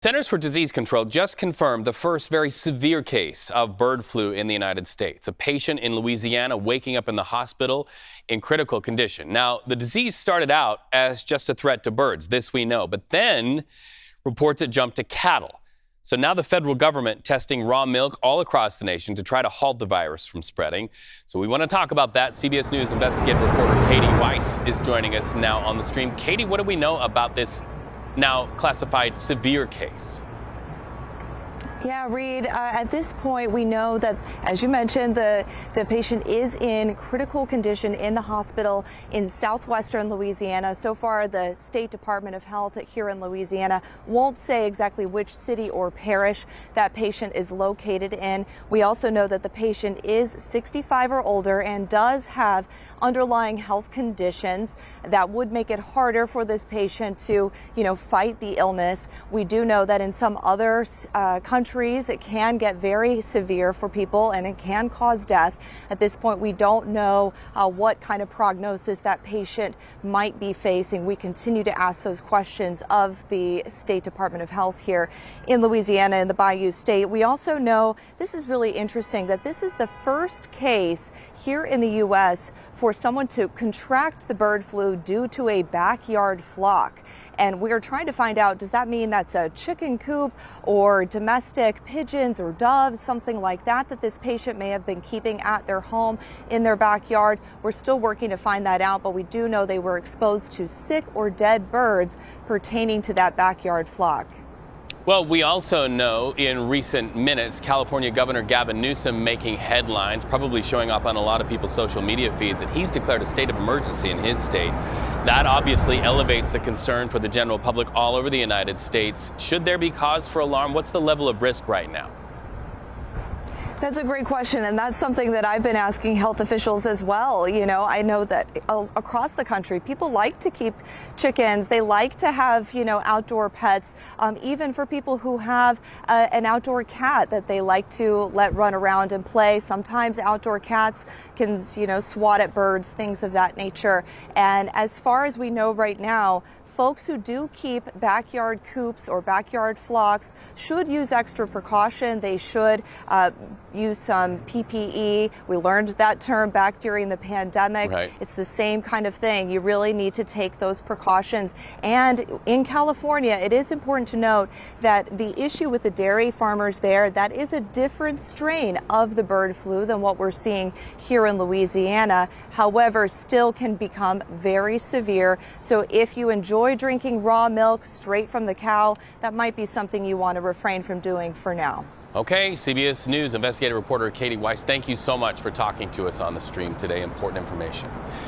Centers for Disease Control just confirmed the first very severe case of bird flu in the United States. A patient in Louisiana waking up in the hospital in critical condition. Now, the disease started out as just a threat to birds, this we know, but then reports it jumped to cattle. So now the federal government testing raw milk all across the nation to try to halt the virus from spreading. So we want to talk about that. CBS News investigative reporter Kati Weis is joining us now on the stream. Kati, what do we know about this now classified severe case? Yeah, Reed, at this point, we know that, as you mentioned, the patient is in critical condition in the hospital in southwestern Louisiana. So far, the State Department of Health here in Louisiana won't say exactly which city or parish that patient is located in. We also know that the patient is 65 or older and does have underlying health conditions that would make it harder for this patient to, fight the illness. We do know that in some other countries, it can get very severe for people and it can cause death. At this point, we don't know what kind of prognosis that patient might be facing. We continue to ask those questions of the State Department of Health here in Louisiana in the Bayou State. We also know, this is really interesting, that this is the first case here in the U.S. for someone to contract the bird flu due to a backyard flock. And we're trying to find out, does that mean that's a chicken coop or domestic pigeons or doves, something like that this patient may have been keeping at their home in their backyard? We're still working to find that out, but we do know they were exposed to sick or dead birds pertaining to that backyard flock. Well, we also know in recent minutes, California Governor Gavin Newsom making headlines, probably showing up on a lot of people's social media feeds, that he's declared a state of emergency in his state. That obviously elevates the concern for the general public all over the United States. Should there be cause for alarm? What's the level of risk right now? That's a great question, and that's something that I've been asking health officials as well. I know that across the country, people like to keep chickens. They like to have, outdoor pets, even for people who have an outdoor cat that they like to let run around and play. Sometimes outdoor cats can, swat at birds, things of that nature. And as far as we know right now, folks who do keep backyard coops or backyard flocks should use extra precaution. They should use some PPE. We learned that term back during the pandemic. Right. It's the same kind of thing. You really need to take those precautions. And in California, it is important to note that the issue with the dairy farmers there, that is a different strain of the bird flu than what we're seeing here in Louisiana. However, still can become very severe. So if you enjoy drinking raw milk straight from the cow, that might be something you want to refrain from doing for now. Okay, CBS News investigative reporter Kati Weis, thank you so much for talking to us on the stream today. Important information.